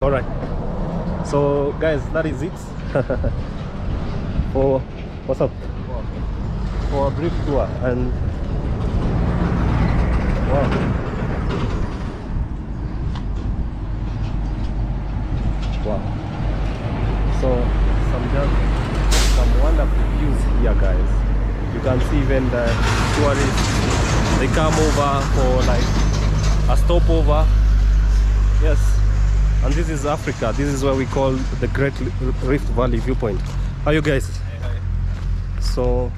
All right, so guys, that is it for what's up for a brief tour. And wow, wow, so some wonderful views here, guys. You can see even the tourists, they come over for like a stopover. Yes. And this is Africa. This is where we call the Great Rift Valley viewpoint. How are you guys? Hi. So,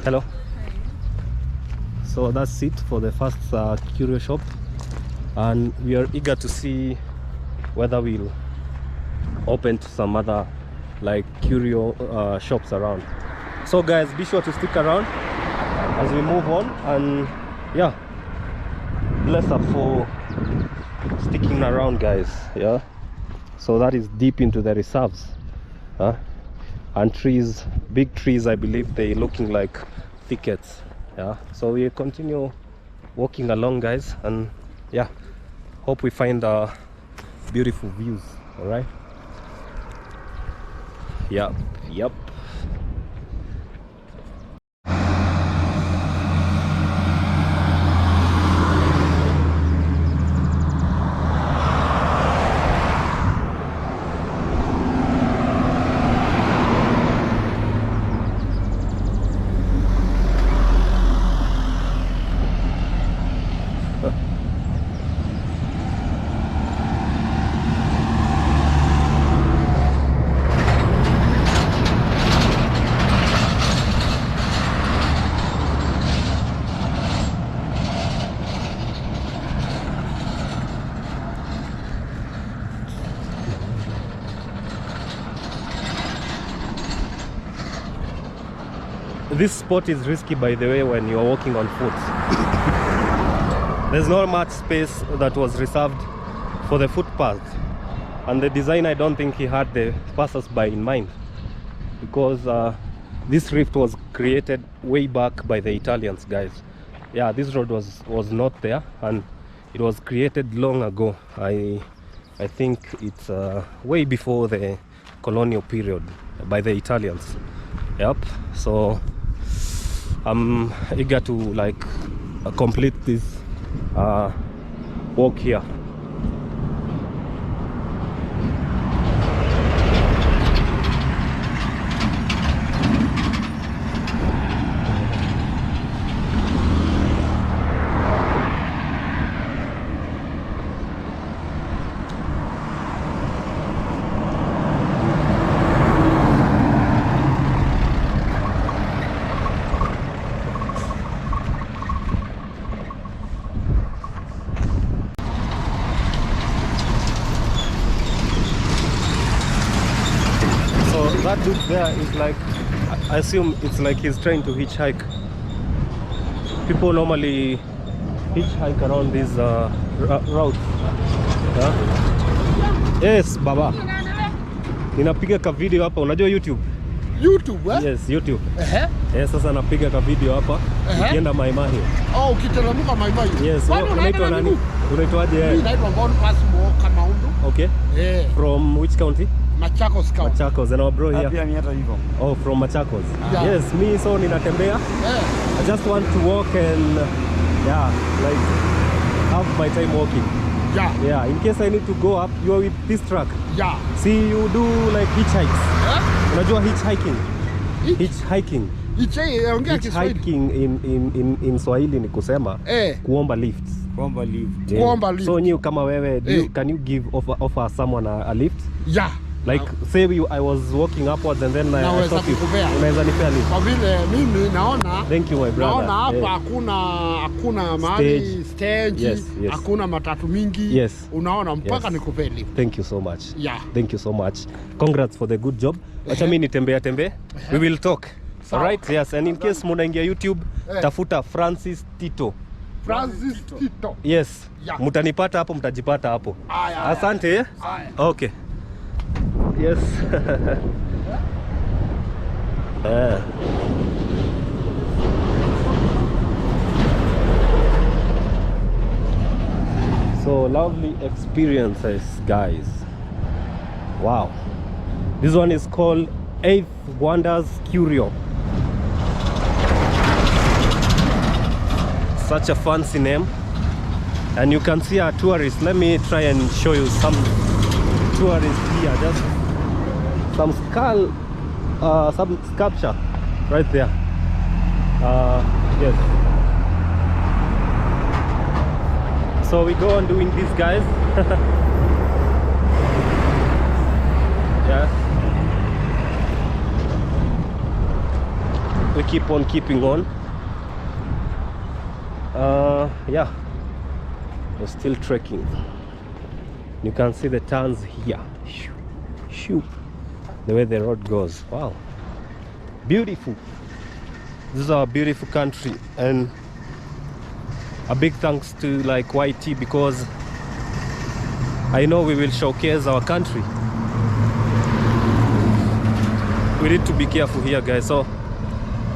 hello. Hi. So that's it for the first curio shop, and we are eager to see whether we'll open to some other like curio shops around. So guys, be sure to stick around as we move on, and yeah, bless up for sticking around, guys. Yeah, so that is deep into the reserves, and trees, big trees, I believe they looking like thickets. Yeah, so we continue walking along, guys, and yeah, hope we find beautiful views. All right. Yep. This spot is risky, by the way, when you're walking on foot. There's not much space that was reserved for the footpath, and the design, I don't think he had the passers-by in mind, because this rift was created way back by the Italians, guys. Yeah, this road was not there, and it was created long ago. I think it's way before the colonial period by the Italians. Yep. So I'm eager to like complete this walk here. That dude there is like, I assume it's like he's trying to hitchhike. People normally hitchhike around these routes. Yeah? Yes, baba. Ninapiga ka video hapa, unajua YouTube? YouTube, eh? Yes, YouTube. Yes, sasa napiga ka video hapa. Ukienda mahi. Oh, ukiteremka mahi. Yes, unaitwa nani? Unaitwaje? Mimi naitwa Kamundu. Okay. From which county? Machakos County. Machakos, and our bro here. Oh, from Machakos. Yeah. Yes, me, so ninatembea. I just want to walk and yeah, like have my time walking. Yeah, in case I need to go up, you are with this truck. Yeah. See, you do like hitchhikes. Unajua hitchhiking? Hitchhiking in Swahili ni kusema kuomba lift. So you kama wewe, can you give offer someone a lift? Yeah. Like say I was walking upwards and then I stop you. Unaweza nipea lift? Kwa vile mimi naona. Thank you my brother. Naona hapa hakuna mahali stage, hakuna matatu mingi. Yes. Unaona mpaka nikupee lift. Thank you so much. Yeah. Thank you so much. Congrats for the good job. Acha mimi nitembea. We will talk. All right? Yes, and in case munaingia YouTube, tafuta Francis Tito. Yes. Yeah. Mutanipata hapo, mtajipata hapo. Asante. Okay. Yes. So lovely experiences, guys. Wow, this one is called Eighth Wonders Curio. Such a fancy name. And you can see our tourists. Let me try and show you some tourists here. Just some sculpture right there. Yes. So we go on doing this, guys. Yeah. We keep on keeping on. Yeah. We're still trekking. You can see the turns here. Shoo. The way the road goes. Wow. Beautiful. This is our beautiful country, and a big thanks to like YT, because I know we will showcase our country. We need to be careful here, guys. So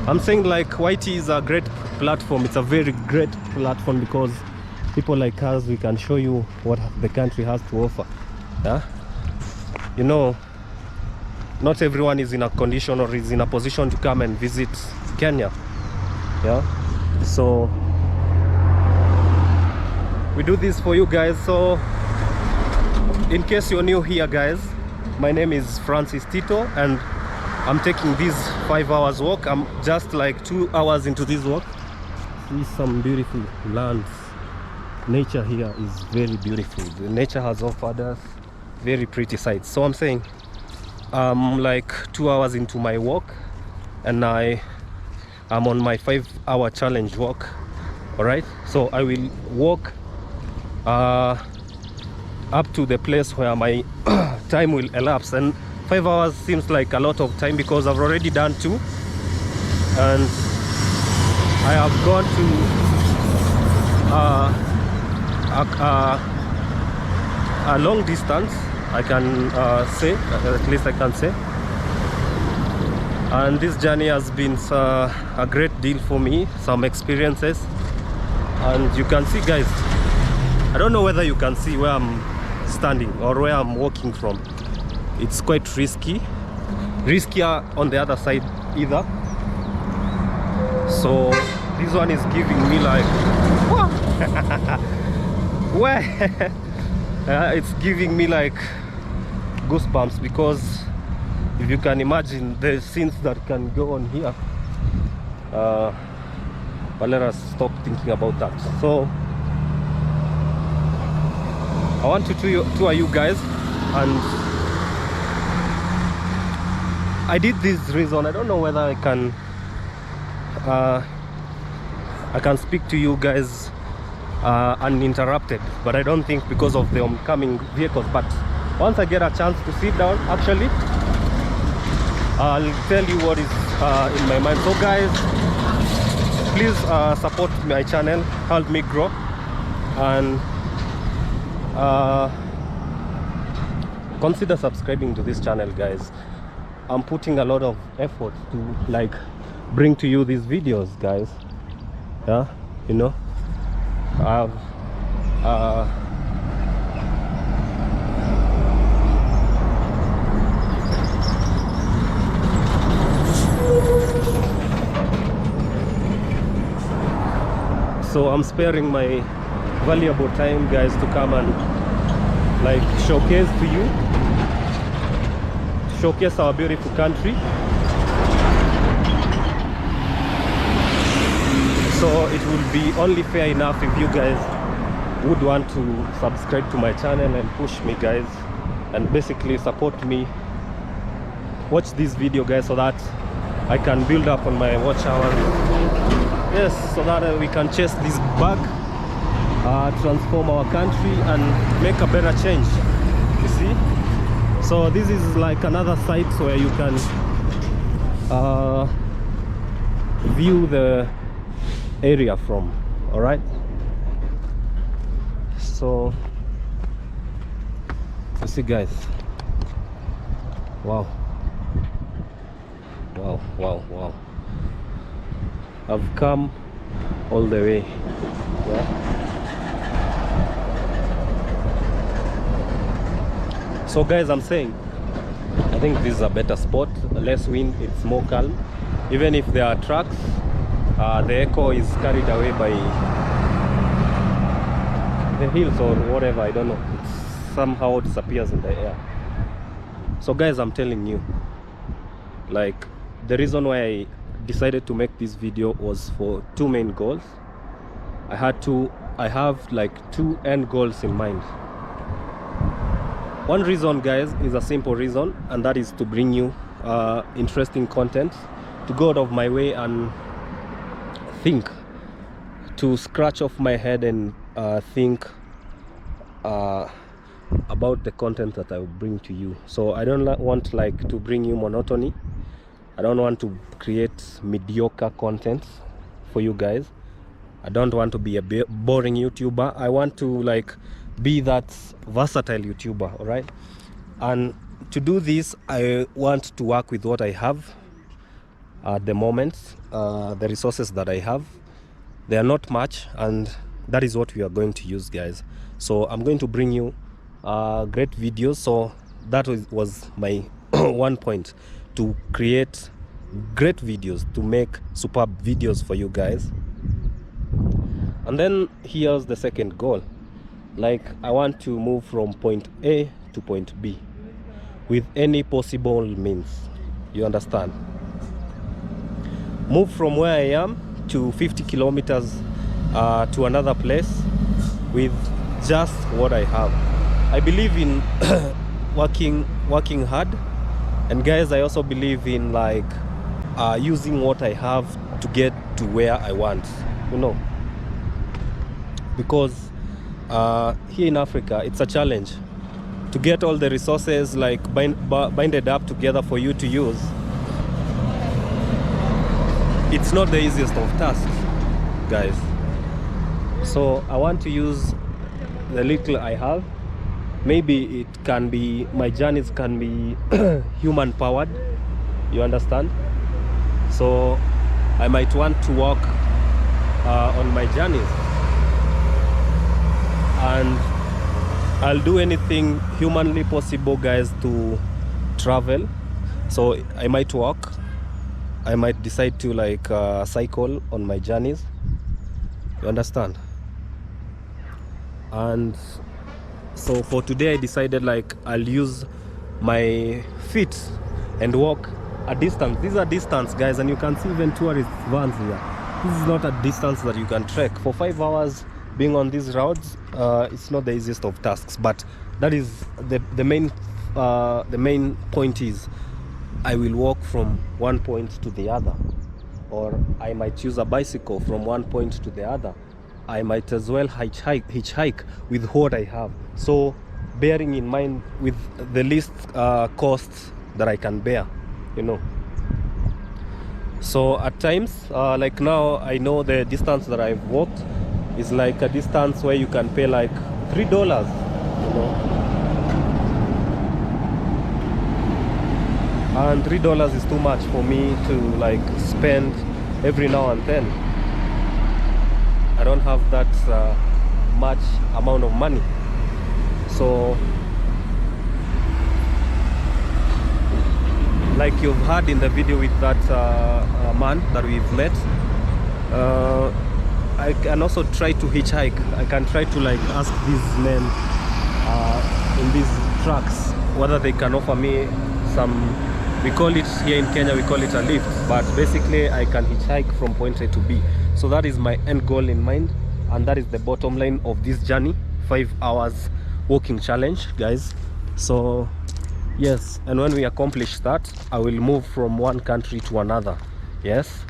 I'm saying like YT is a great platform. It's a very great platform because people like us, we can show you what the country has to offer. Yeah, you know, not everyone is in a condition or is in a position to come and visit Kenya. Yeah, so we do this for you guys. So in case you're new here, guys, my name is Francis Tito, and I'm taking this 5 hours walk. I'm just like 2 hours into this walk. See some beautiful lands. Nature here is very beautiful. The nature has offered us very pretty sights. So I'm saying I'm like 2 hours into my walk, and I'm on my 5-hour challenge walk. All right, so I will walk up to the place where my time will elapse, and 5 hours seems like a lot of time because I've already done 2, and I have gone to a long distance, I can say, at least I can say. And this journey has been a great deal for me, some experiences. And you can see, guys, I don't know whether you can see where I'm standing or where I'm walking from. It's quite riskier on the other side either. So this one is giving me like where it's giving me like goosebumps, because if you can imagine the scenes that can go on here. But let us stop thinking about that. So I want to tour you guys, and I did this reason. I don't know whether I can speak to you guys uninterrupted, but I don't think because of the oncoming vehicles. But once I get a chance to sit down, actually, I'll tell you what is in my mind. So guys, please support my channel, help me grow, and consider subscribing to this channel, guys. I'm putting a lot of effort to like bring to you these videos, guys. Yeah, you know, so I'm sparing my valuable time, guys, to come and like showcase to you, showcase our beautiful country. So it will be only fair enough if you guys would want to subscribe to my channel and push me, guys, and basically support me. Watch this video, guys, so that I can build up on my watch hours. Yes, so that we can chase this bug, transform our country and make a better change, you see. So this is like another site where you can view the area from. All right, so you see, guys, wow, wow, wow, wow. I've come all the way. Yeah. So guys, I'm saying I think this is a better spot, less wind, it's more calm. Even if there are trucks, the echo is carried away by the hills or whatever, I don't know. It somehow disappears in the air. So guys, I'm telling you, like, the reason why I decided to make this video was for two main goals. I have like two end goals in mind. One reason, guys, is a simple reason, and that is to bring you interesting content, to go out of my way and think, to scratch off my head and think about the content that I will bring to you. So I don't want like to bring you monotony. I don't want to create mediocre content for you guys. I don't want to be a boring YouTuber. I want to like be that versatile YouTuber, all right? And to do this, I want to work with what I have at the moment, the resources that I have. They are not much, and that is what we are going to use, guys. So I'm going to bring you great videos. So that was my one point, to create great videos, to make superb videos for you guys. And then here's the second goal. Like, I want to move from point A to point B with any possible means. You understand? Move from where I am to 50 kilometers to another place with just what I have. I believe in working hard, and guys, I also believe in like using what I have to get to where I want, you know, because here in Africa it's a challenge to get all the resources like binded up together for you to use. It's not the easiest of tasks, guys. So I want to use the little I have. Maybe it can be, my journeys can be human powered, you understand? So I might want to walk on my journeys, and I'll do anything humanly possible, guys, to travel. So I might walk, I might decide to like cycle on my journeys, you understand? And so for today I decided like I'll use my feet and walk a distance. These are distance, guys, and you can see even tourist vans here. This is not a distance that you can trek for 5 hours. Being on these roads, it's not the easiest of tasks, but that is the main point is I will walk from one point to the other, or I might use a bicycle from one point to the other. I might as well hitchhike with what I have. So bearing in mind with the least costs that I can bear, you know. So at times, like now, I know the distance that I've walked is like a distance where you can pay like $3, you know. And $3 is too much for me to like spend every now and then. I don't have that much amount of money. So like you've heard in the video with that man that we've met, I can also try to hitchhike. I can try to like ask these men in these trucks whether they can offer me some, we call it here in Kenya, we call it a lift, but basically I can hitchhike from point A to B. So that is my end goal in mind, and that is the bottom line of this journey, 5 hours walking challenge, guys. So yes, and when we accomplish that, I will move from one country to another. Yes,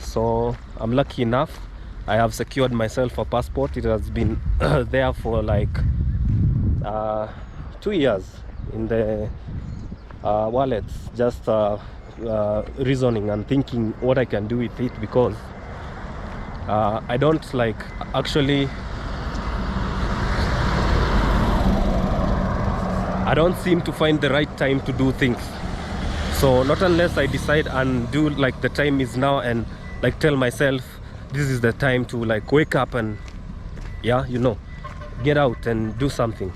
so I'm lucky enough, I have secured myself a passport. It has been there for like 2 years in the wallet, just reasoning and thinking what I can do with it, because I don't like actually, I don't seem to find the right time to do things. So not unless I decide and do like the time is now, and like tell myself this is the time to like wake up and, yeah, you know, get out and do something.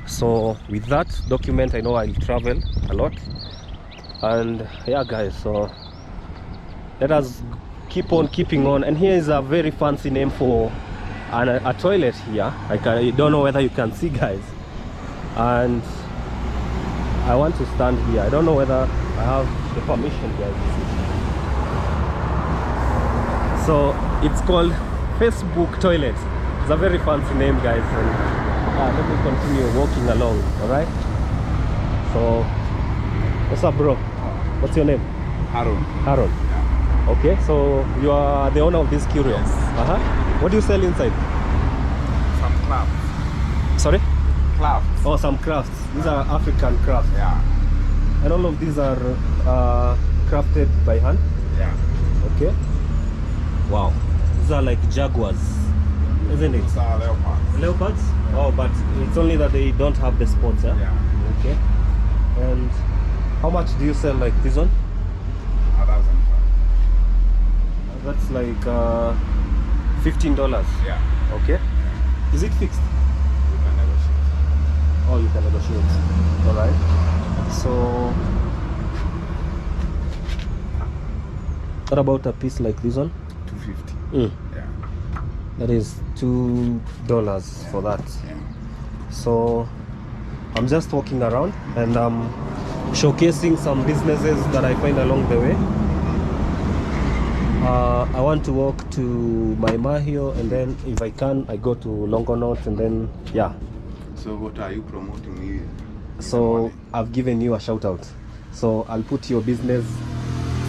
So with that document, I know I'll travel a lot. And yeah guys, so let us keep on keeping on. And here is a very fancy name for a toilet here. I don't know whether you can see, guys. And I want to stand here. I don't know whether I have the permission, guys. So it's called Facebook toilet. It's a very fancy name, guys. And let me continue walking along. All right. So what's up, bro? What's your name? Haron. Haron. Yeah. Okay, so you are the owner of this curio. Yes. What do you sell inside? Some crafts. Sorry? Crafts. Oh, some crafts. These are African crafts. Yeah. And all of these are crafted by hand? Yeah. Okay. Wow. These are like jaguars, isn't it? These are leopards. Leopards? Oh, but it's only that they don't have the spots, yeah? Yeah. Okay. And how much do you sell like this one? 1,000. That's like $15. Yeah. Okay. Is it fixed? You can negotiate. Oh, you can negotiate. All right. So, what about a piece like this one? 250. Mm. Yeah. That is $2 for that. Yeah. So, I'm just walking around and I'm showcasing some businesses that I find along the way. I want to walk to my mahiu, and then if I can, I go to longonot, and then yeah. So what are you promoting here? So I've given you a shout out. So I'll put your business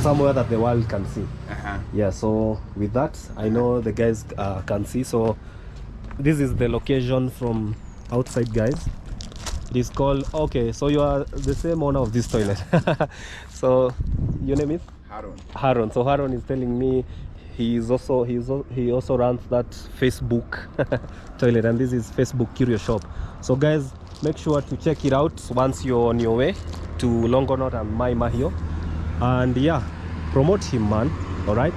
somewhere that the world can see. Yeah. So with that, I know the guys can see. So this is the location from outside, guys. It is called. Okay. So you are the same owner of this toilet. So your name is Haron. Haron. So Haron is telling me he also runs that Facebook toilet, and this is Facebook Curio Shop. So guys, make sure to check it out once you're on your way to Longonot and mahiu, and yeah, promote him, man. All right.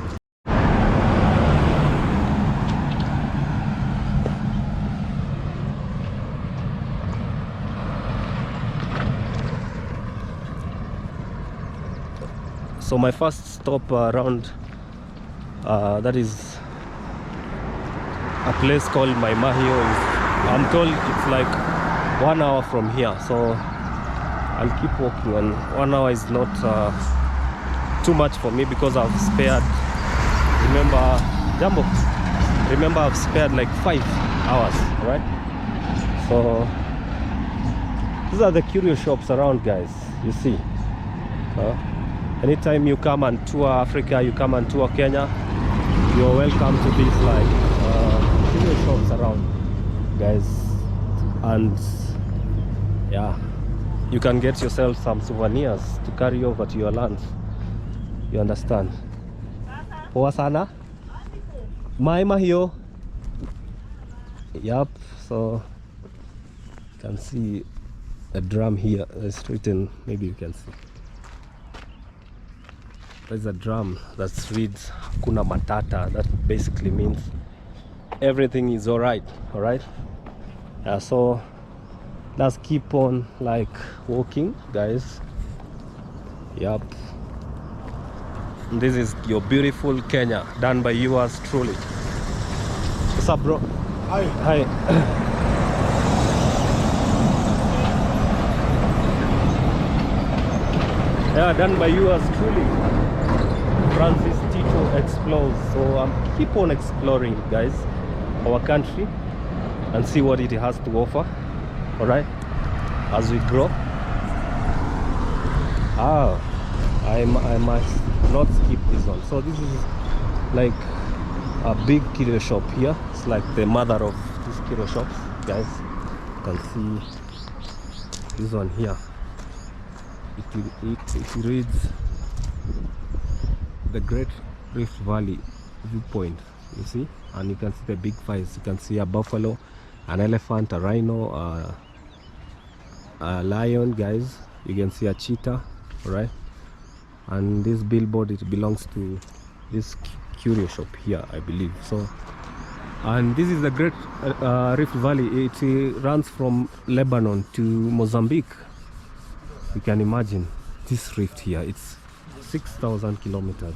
So my first stop around that is a place called my mahiu. I'm told it's like 1 hour from here, so I'll keep walking, and 1 hour is not too much for me because I've spared, remember I've spared like 5 hours, right? So these are the curio shops around, guys. You see, anytime you come and tour Africa, you come and tour Kenya, you're welcome to these like curio shops around, guys. And yeah, you can get yourself some souvenirs to carry over to your lands. You understand? Poa sana? Mai mahiu. Yup. So you can see a drum here. It's written, maybe you can see. There's a drum that reads Hakuna Matata. That basically means everything is alright. Alright? So let's keep on like walking, guys. Yup. This is your beautiful Kenya, done by yours truly. What's up, bro? Hi. Hi. Yeah, done by yours truly. Francis Tito explores. So keep on exploring, guys, our country, and see what it has to offer. All right, as we grow. I must not skip this one. So this is like a big curio shop here. It's like the mother of these curio shops, guys. You can see this one here. It reads the Great Rift Valley viewpoint, you see, and you can see the big fives. You can see a buffalo, an elephant, a rhino, a lion, guys. You can see a cheetah, right? And this billboard, it belongs to this curio shop here, I believe. So And this is the Great Rift Valley. It runs from Lebanon to Mozambique. You can imagine this rift here. It's 6,000 kilometers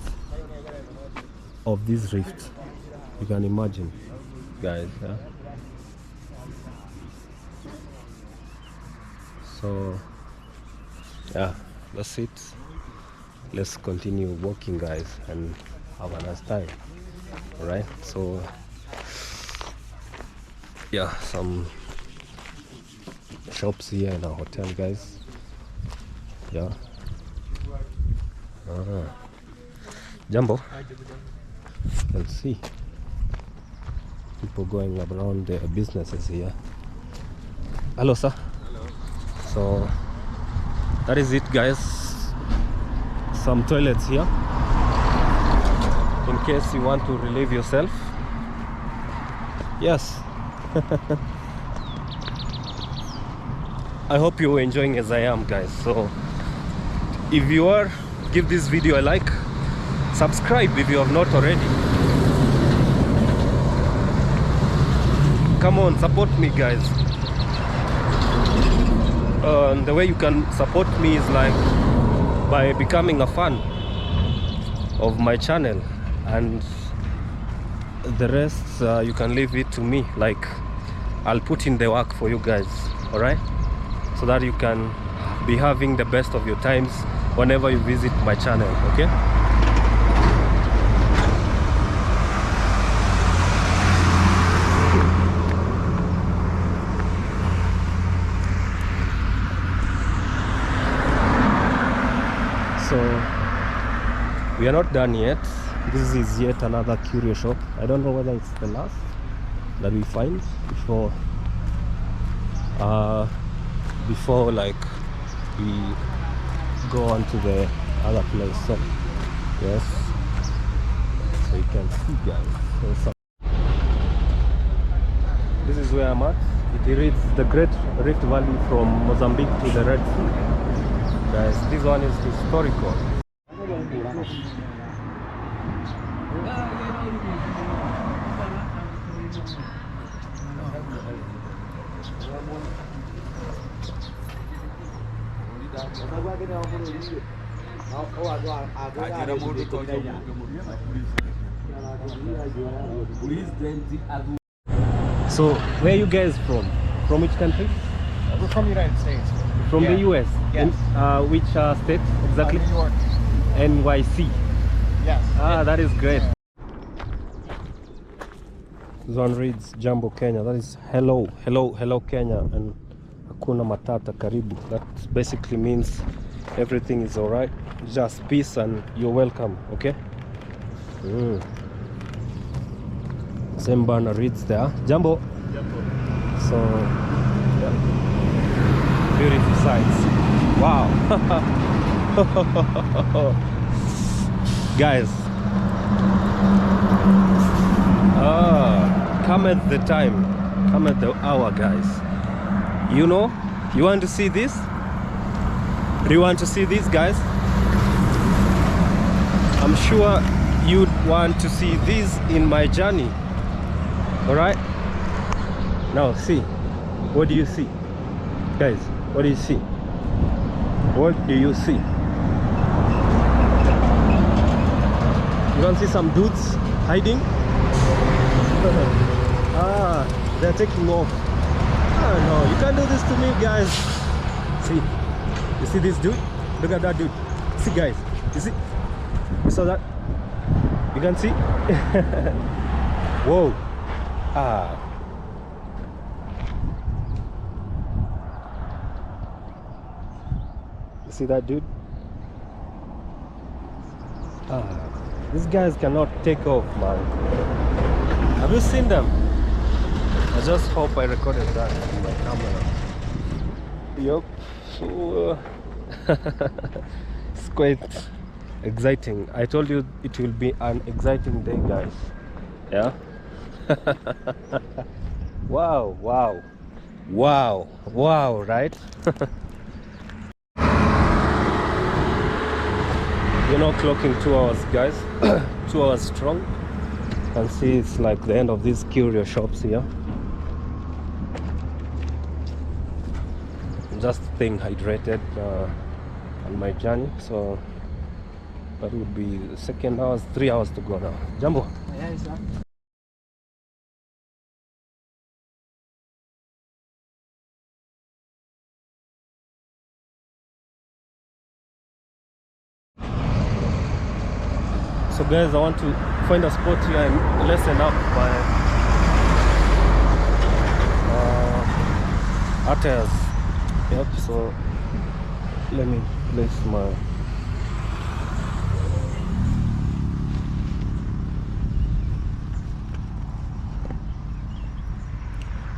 of this rift. You can imagine, guys. Yeah? So yeah, that's it. Let's continue walking, guys, and have a nice time. All right, so yeah, some shops here in our hotel, guys. Yeah. Jumbo. Let's see. People going around their businesses here. Hello, sir. Hello. So that is it, guys. Some toilets here in case you want to relieve yourself. Yes. I hope you're enjoying as I am, guys. So if you are, give this video a like, subscribe if you have not already. Come on, support me, guys. The way you can support me is like by becoming a fan of my channel, and the rest you can leave it to me. Like, I'll put in the work for you guys, all right, so that you can be having the best of your times whenever you visit my channel. Okay, so we are not done yet. This is yet another curio shop. I don't know whether it's the last that we find before like we go on to the other place. So yes, so you can see, guys. This is where I'm at. It reads the Great Rift Valley from Mozambique to the Red Sea. Guys, this one is historical. So, where are you guys from? From which country? We're from the United States. From the US? Yes. In, which state exactly? New York. NYC. Yes. Ah, that is great. This one reads Jambo Kenya. That is hello, hello, hello Kenya, and hakuna matata karibu. That basically means everything is alright, just peace and you're welcome. Okay. Same banner reads there, Jambo. So yeah. Beautiful sights. Wow. Guys, come at the time, come at the hour, guys. You know, you want to see this? Do you want to see this, guys? I'm sure you'd want to see this in my journey. All right, now see, what do you see, guys? What do you see? What do you see? You can see some dudes hiding. They're taking off. Oh no, you can't do this to me, guys. See, you see this dude? Look at that dude. See, guys, you see? You saw that? You can see? Whoa. You see that dude? These guys cannot take off, man. Have you seen them? I just hope I recorded that in my camera. Yup. So it's quite exciting. I told you it will be an exciting day, guys. Yeah. Wow, wow, wow, wow, right? You know, clocking 2 hours, guys. 2 hours strong. You can see it's like the end of these curio shops here. I'm just staying hydrated on my journey, so that would be the second hours, 3 hours to go now. Jambo. So guys, I want to find a spot here and lessen up my attires. Yep, so let me place my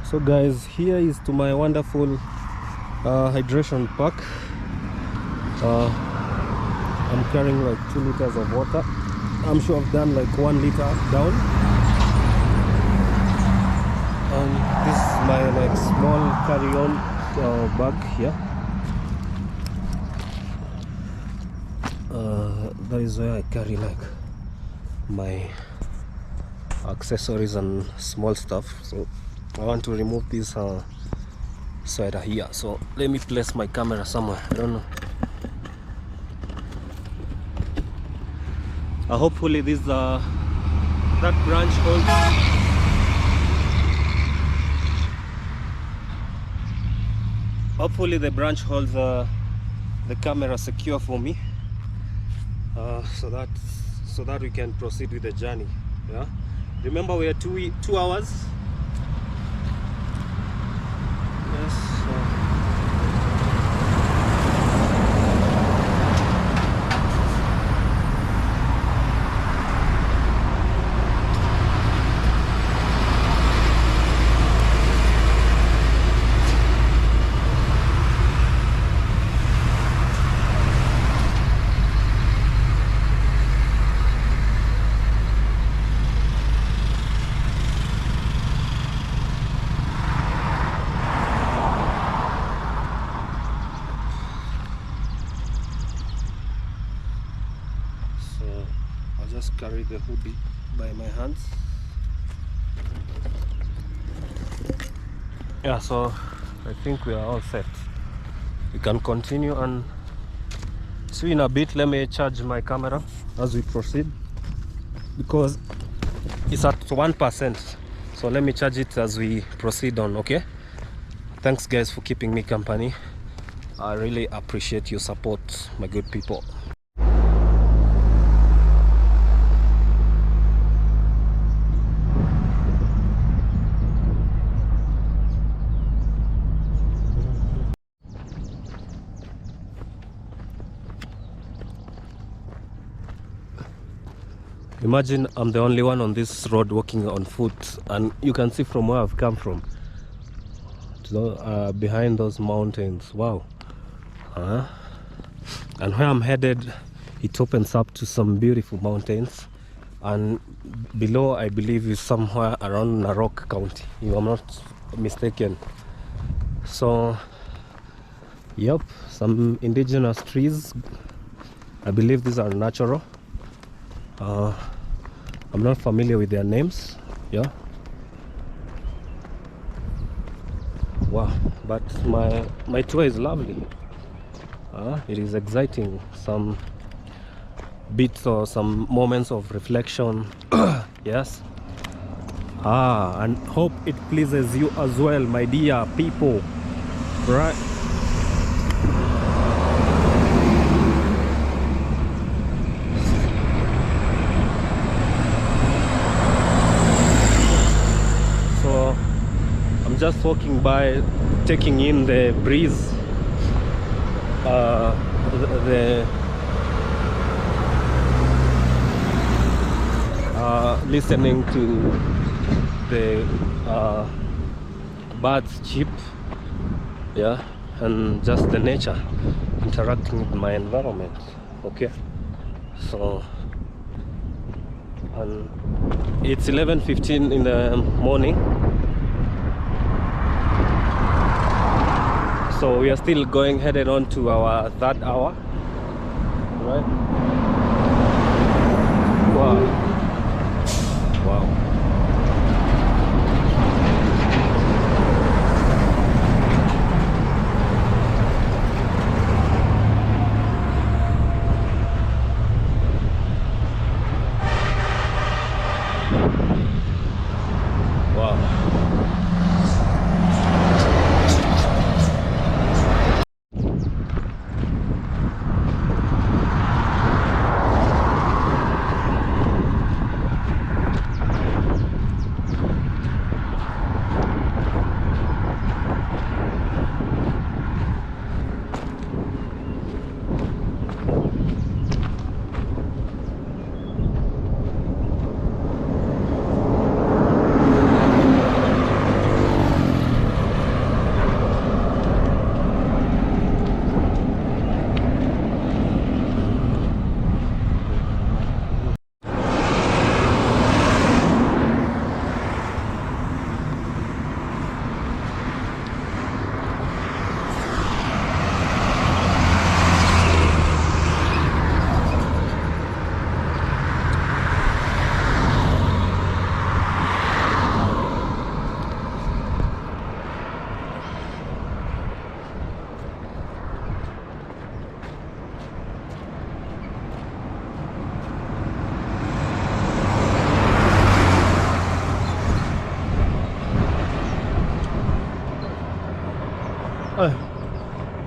So guys, here is to my wonderful hydration pack. I'm carrying like 2 liters of water. I'm sure I've done like 1 liter down. And this is my like small carry-on bag here. That is where I carry like my accessories and small stuff. So I want to remove this side here. So let me place my camera somewhere. I don't know. Hopefully this that branch holds. Hopefully the branch holds the camera secure for me, so that we can proceed with the journey. Yeah. Remember, we are 2 hours. Yes. Just carry the hoodie by my hands. Yeah, so I think we are all set. We can continue, and see in a bit. Let me charge my camera as we proceed, because it's at 1%. So let me charge it as we proceed on. Okay, thanks guys for keeping me company. I really appreciate your support, my good people. Imagine I'm the only one on this road walking on foot, and you can see from where I've come from, behind those mountains. Wow. And where I'm headed, it opens up to some beautiful mountains, and below I believe is somewhere around Narok County, if I'm not mistaken. So yep, some indigenous trees. I believe these are natural. I'm not familiar with their names. Yeah. Wow, but my tour is lovely. It is exciting. Some bits or some moments of reflection. Yes. And hope it pleases you as well, my dear people. Right. Just walking by, taking in the breeze, listening to the birds chirp, yeah, and just the nature, interacting with my environment. Okay, so and it's 11:15 in the morning. So we are still headed on to our 3rd hour, right? Wow. Wow.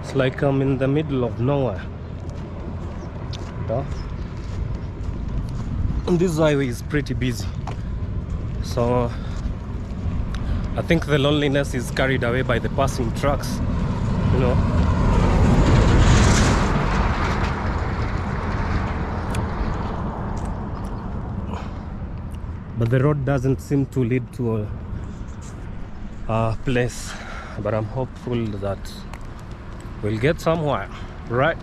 It's like I'm in the middle of nowhere. Yeah. And this highway is pretty busy, so I think the loneliness is carried away by the passing trucks, you know. But the road doesn't seem to lead to a place, but I'm hopeful that we'll get somewhere, right?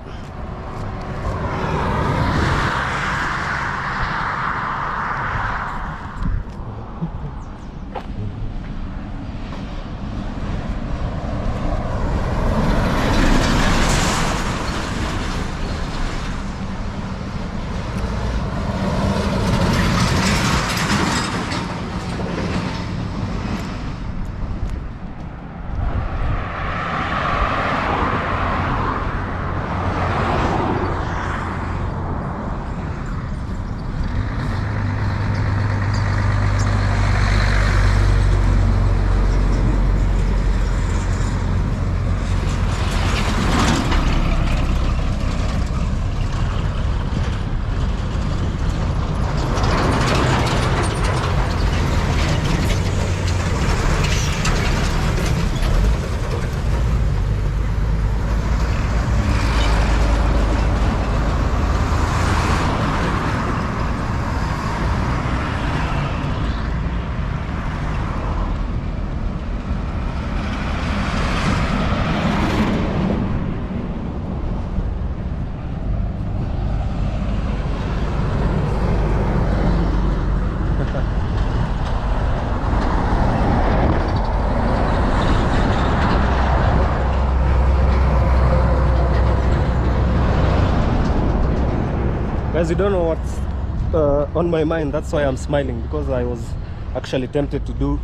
Guys, you don't know what's on my mind. That's why I'm smiling, because I was actually tempted to do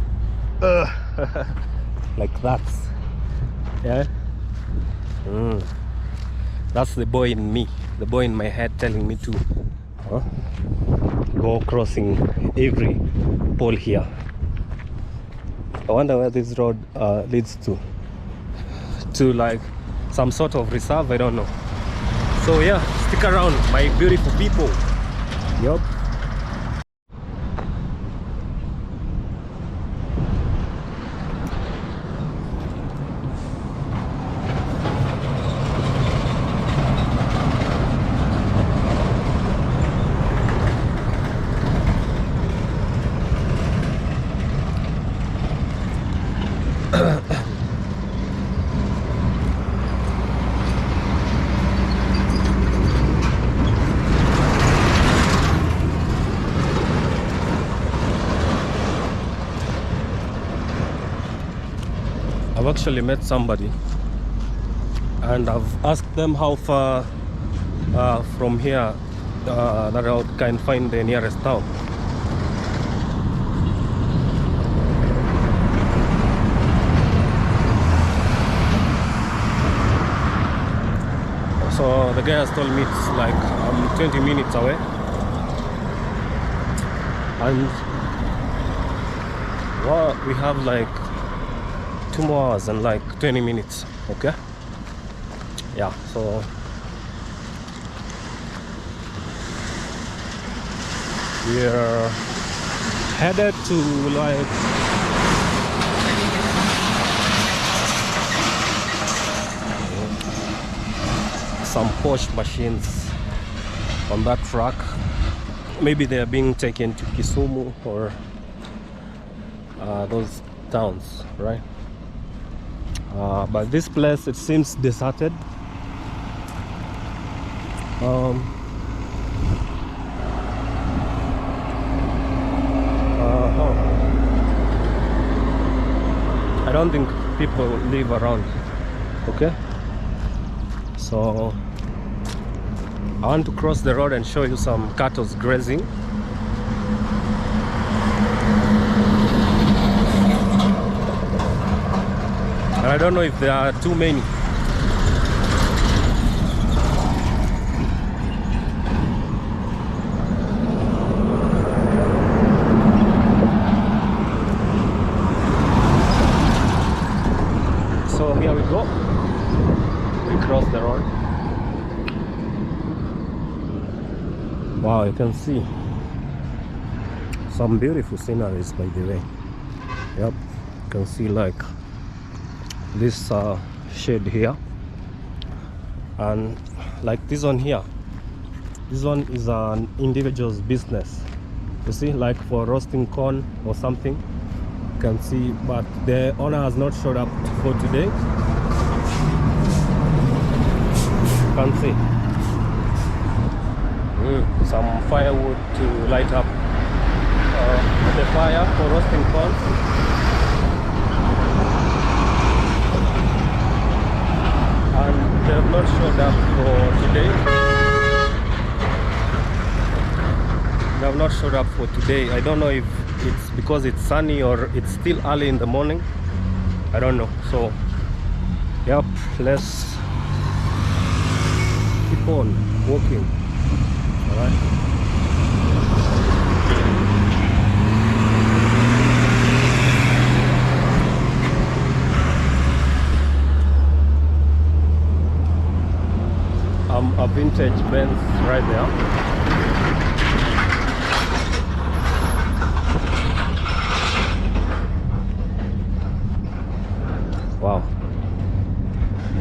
like that. Yeah. That's the boy in me, the boy in my head telling me to go crossing every pole here. I wonder where this road leads to like some sort of reserve. I don't know. So yeah, stick around, my beautiful people. Yup. I've actually met somebody and I've asked them how far from here that I can find the nearest town. So the guy has told me it's like 20 minutes away, and well, we have like 2 more hours and like 20 minutes. Okay, yeah, so we're headed to like some Porsche machines on that track. Maybe they are being taken to Kisumu or those towns, right? But this place, it seems deserted. I don't think people live around. Okay, so I want to cross the road and show you some cattle grazing. And I don't know if there are too many. So here we go. We cross the road. Wow, you can see some beautiful sceneries by the way. Yep, you can see like this shade here, and like this one here. This one is an individual's business. You see, like for roasting corn or something. You can see, but the owner has not showed up for today. You can see some firewood to light up the fire for roasting corn. And they have not showed up for today. They have not showed up for today. I don't know if it's because it's sunny or it's still early in the morning. I don't know. So, yep, let's keep on walking. Alright. A vintage Benz right there. Wow.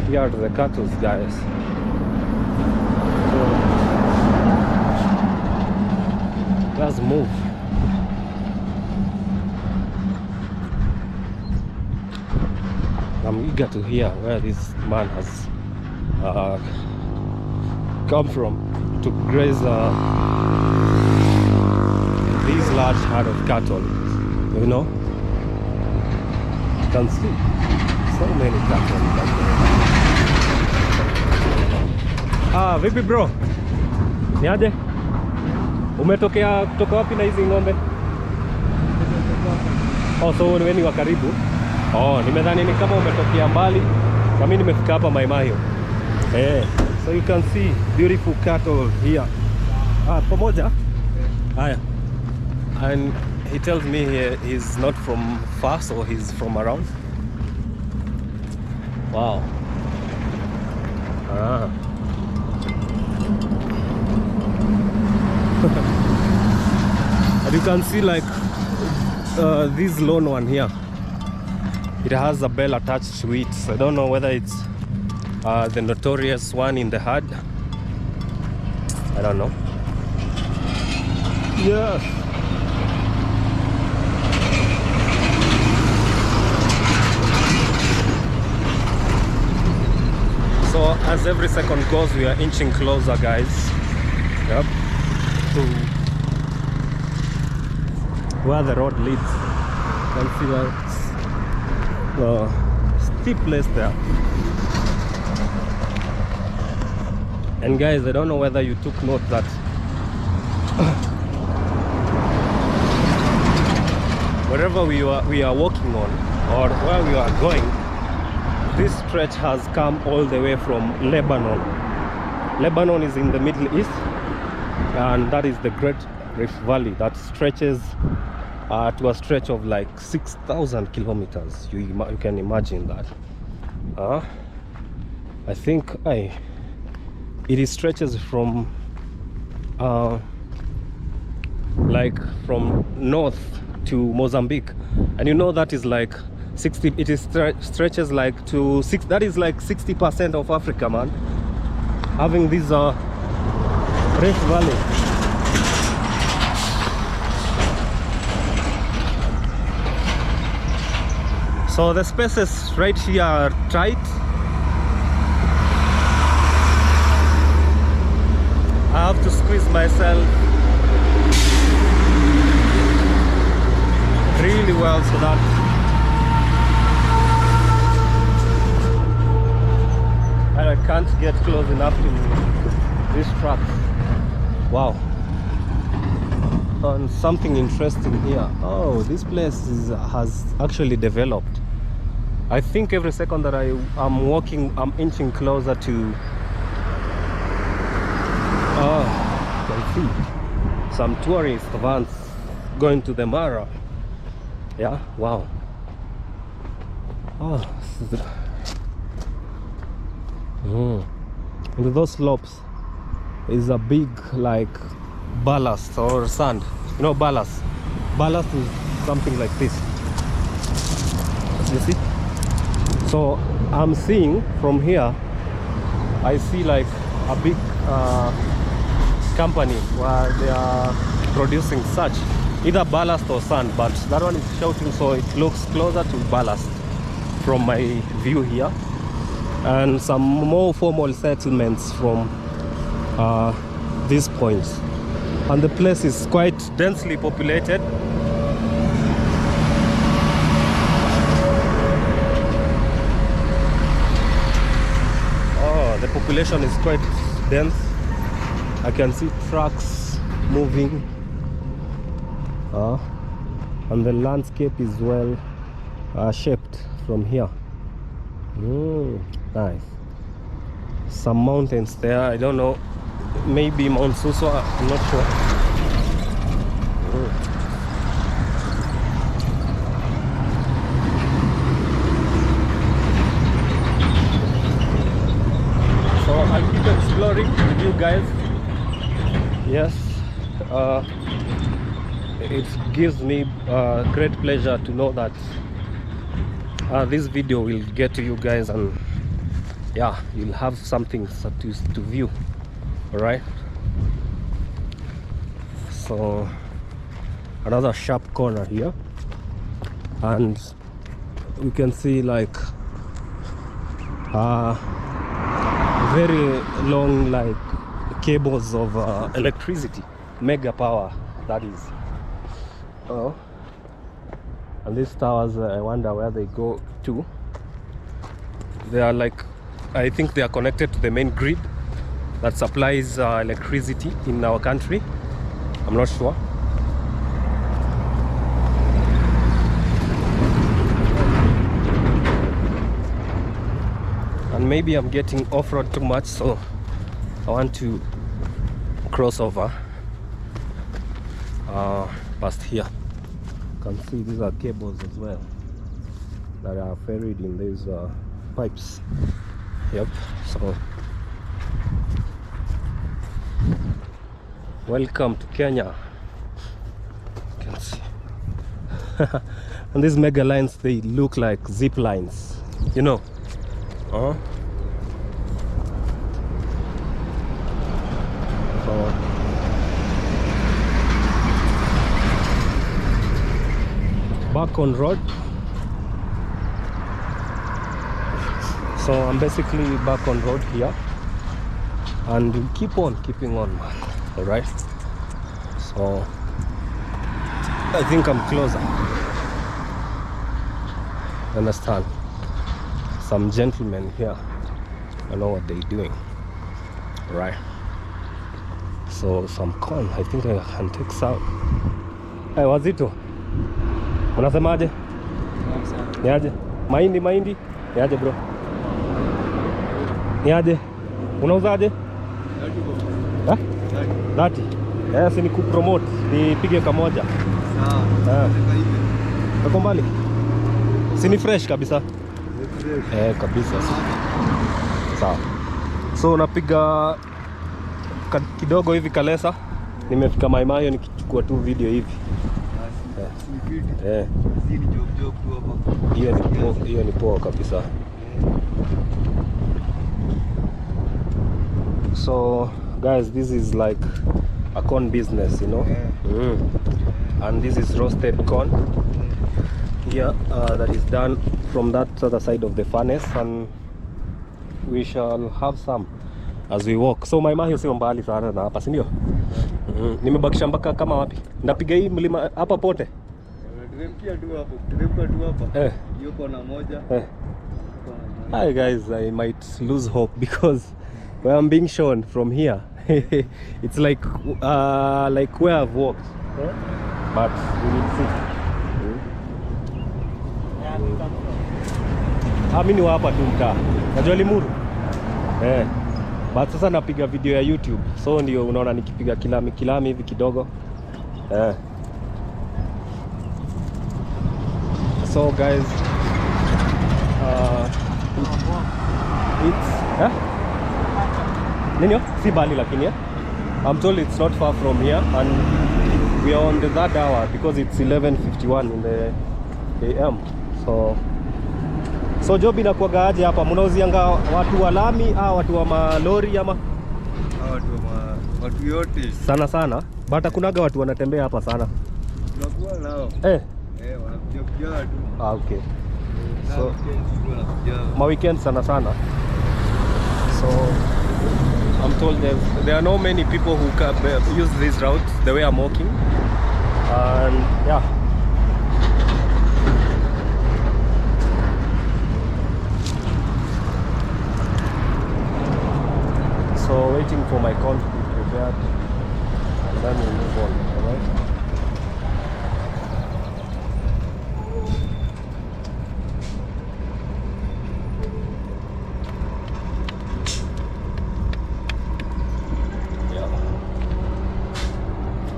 Here are the cattle, guys. So, let's move. I'm eager to hear where this man has come from to graze these large herd of cattle. You know, you can see so many cattle back there. Vipi bro? Niaje? Umetokea kutoka wapi na hizi ng'ombe? Oh, so wewe ni wa karibu? Oh, nimedhani ni kama umetokea mbali. Na mimi nimefika hapa mahiu. So you can see beautiful cattle here. Pamoja. Haya. And he tells me he's not from far, so he's from around. Wow. And you can see like this lone one here. It has a bell attached to it. So I don't know whether it's the notorious one in the herd. I don't know. Yes. So as every second goes, we are inching closer, guys. Yep. To where the road leads. You can see that steep place there. And guys, I don't know whether you took note that wherever we are walking on, or where we are going, this stretch has come all the way from Lebanon. Lebanon is in the Middle East, and that is the Great Rift Valley that stretches to a stretch of like 6,000 kilometers. You can imagine that. I think it stretches from like from north to Mozambique, and you know that is like 60. It is stretches like to 6. That is like 60% of Africa, man. Having this Rift Valley. So the spaces right here are tight. I have to squeeze myself really well so that I can't get close enough to these trucks. Wow. And something interesting here. Oh, this place has actually developed. I think every second that I'm walking, I'm inching closer to you can see some tourist vans going to the Mara. Yeah, wow. Oh, and those slopes is a big like ballast or sand. You know, ballast is something like this, you see. So I'm seeing from here, I see like a big company where they are producing such either ballast or sand, but that one is shouting, so it looks closer to ballast from my view here. And some more formal settlements from these points, and the place is quite densely populated. Oh, the population is quite dense. I can see trucks moving, and the landscape is well shaped from here. Nice. Some mountains there. I don't know. Maybe Mount Suso. I'm not sure. So I'll keep exploring with you guys. Yes. It gives me great pleasure to know that this video will get to you guys, and yeah, you'll have something to view. All right, so another sharp corner here, and we can see like very long like cables of electricity, mega power, that is. And these towers, I wonder where they go to. They are like, I think they are connected to the main grid that supplies electricity in our country. I'm not sure. And maybe I'm getting off-road too much, so I want to cross over past here. You can see these are cables as well that are ferried in these pipes. Yep. So welcome to Kenya. You can see. And these mega lines, they look like zip lines, you know. So back on road. So I'm basically back on road here, and we keep on keeping on, man. All right, so I think I'm closer. Understand? Some gentlemen here, I know what they're doing. All right, so some corn, I think I can take some. Hey, wazito, unasemaje? Niaje? Mahindi? Niaje bro? Niaje? Unauzaje? Eh? 30. Yes, ni kupromote. Nipige kamoja. Kako mbali? Si ni fresh kabisa? Kabisa. Sawa. So napiga kidogo hivi Kalesa. Nimefika Maimayo nikichukua tu video hivi. Hiyo ni poa kabisa. So guys, this is like a corn business, you know. And this is roasted corn here that is done from that other side of the furnace, and we shall have some as we walk. So Maimayo sio mbali sana na hapa, si ndio? Nimebakisha mpaka kama wapi? Ndapiga hii mlima hapa pote. Yuko na moja. Hi guys, I might lose hope because where I'm being shown from here it's like where I've walked, but we need to see. Mimi ni hapa tu mtaa. Najua Limuru. But sasa napiga video ya YouTube. So ndio unaona nikipiga kilami hivi kidogo. So guys, it's Nino? Si bali lakini I'm told it's not far from here, and we are on the third hour because it's 11:51 in the AM. So job inakuwa aje hapa? Mnauzianga watu wa lami au watu wa malori ama? Watu yote. Sana. Bata kunaga watu wanatembea hapa sana. Tunakuwa nao. Wanakuja tu. Okay. So ma weekend sana. So I'm told there are not many people who can use this route the way I'm walking, and yeah. So waiting for my corn to be prepared, and then we'll move on. Alright.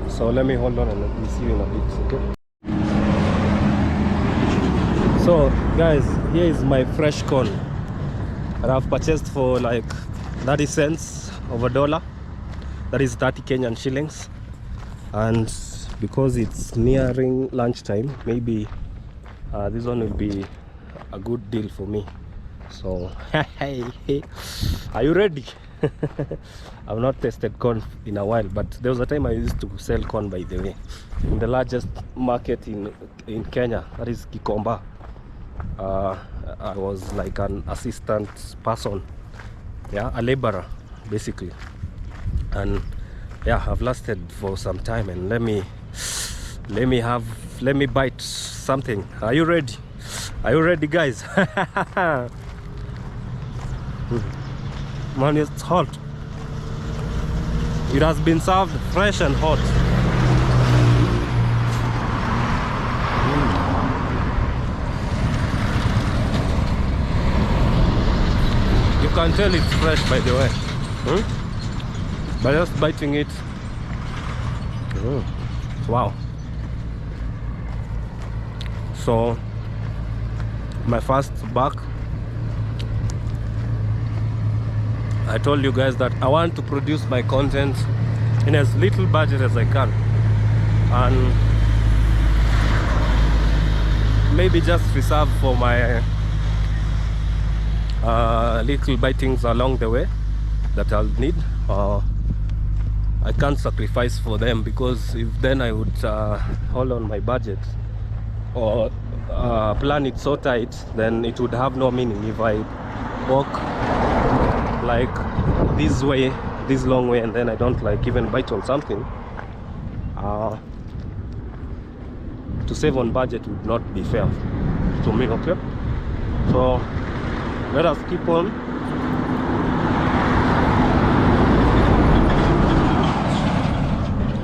So let me hold on and let me see you in a bit, okay? So guys, here is my fresh corn that I've purchased for like 30 cents of a dollar. That is 30 Kenyan shillings. And because it's nearing lunchtime, maybe this one will be a good deal for me. So are you ready? I've not tasted corn in a while, but there was a time I used to sell corn, by the way, in the largest market in Kenya, that is Gikomba. I was like an assistant person, a laborer basically, and I've lasted for some time, and let me bite something. Are you ready? Are you ready, guys? Man, it's hot. It has been served fresh and hot. You can tell it's fresh, by the way, by just biting it. Wow. So my first bag, I told you guys that I want to produce my content in as little budget as I can, and maybe just reserve for my little bitings along the way that I'll need. I can't sacrifice for them, because if then I would hold on my budget or plan it so tight, then it would have no meaning if I walk like this way, this long way, and then I don't like even bite on something. To save on budget would not be fair to me, okay? So let us keep on.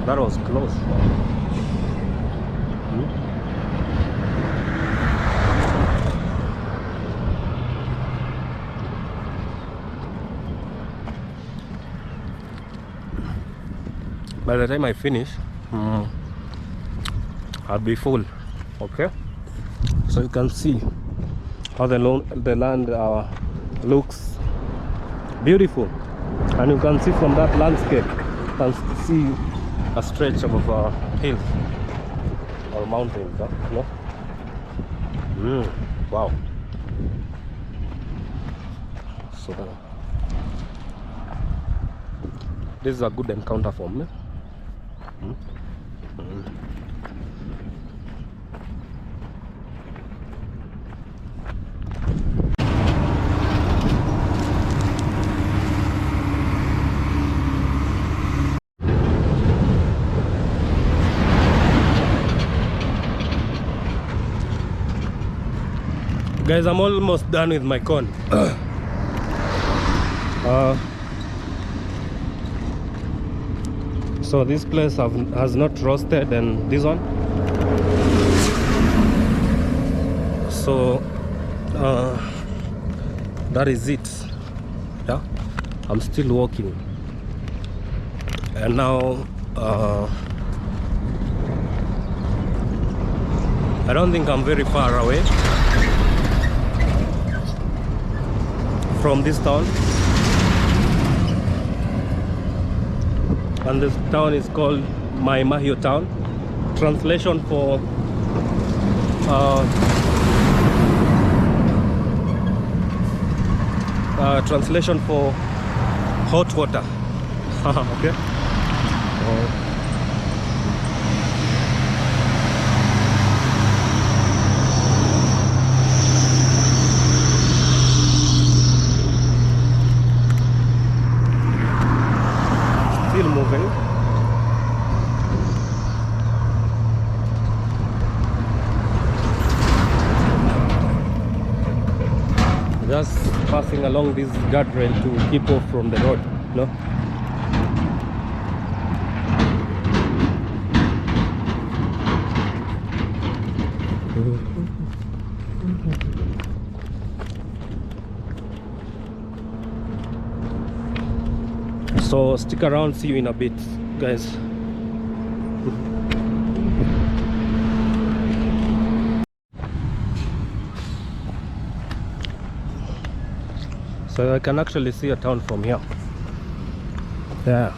That was close. by the time I finish, I'll be full. Okay, so you can see how the land looks beautiful, and you can see from that landscape, you can see a stretch of hills or mountains. No? Wow. So this is a good encounter for me. Guys, I'm almost done with my corn. So this place has not roasted, and this one. So that is it. Yeah, I'm still walking, and now I don't think I'm very far away from this town, and this town is called mahiu town. Translation for hot water. Okay. Still moving. Just passing along this guardrail to keep off from the road, no? So stick around, see you in a bit, guys. So I can actually see a town from here. Yeah.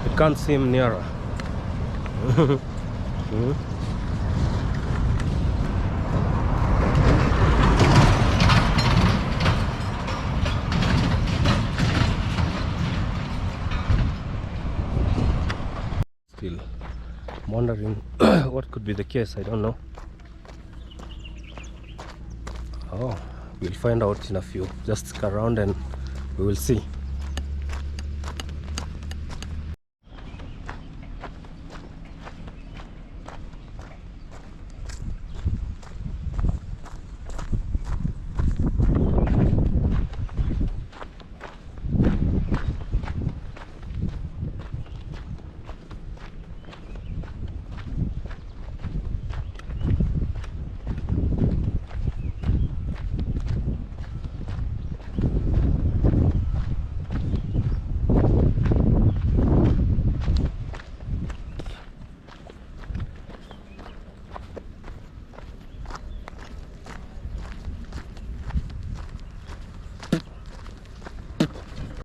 It can't seem nearer. Still wondering what could be the case. I don't know. Oh, we'll find out in a few. Just stick around and we will see.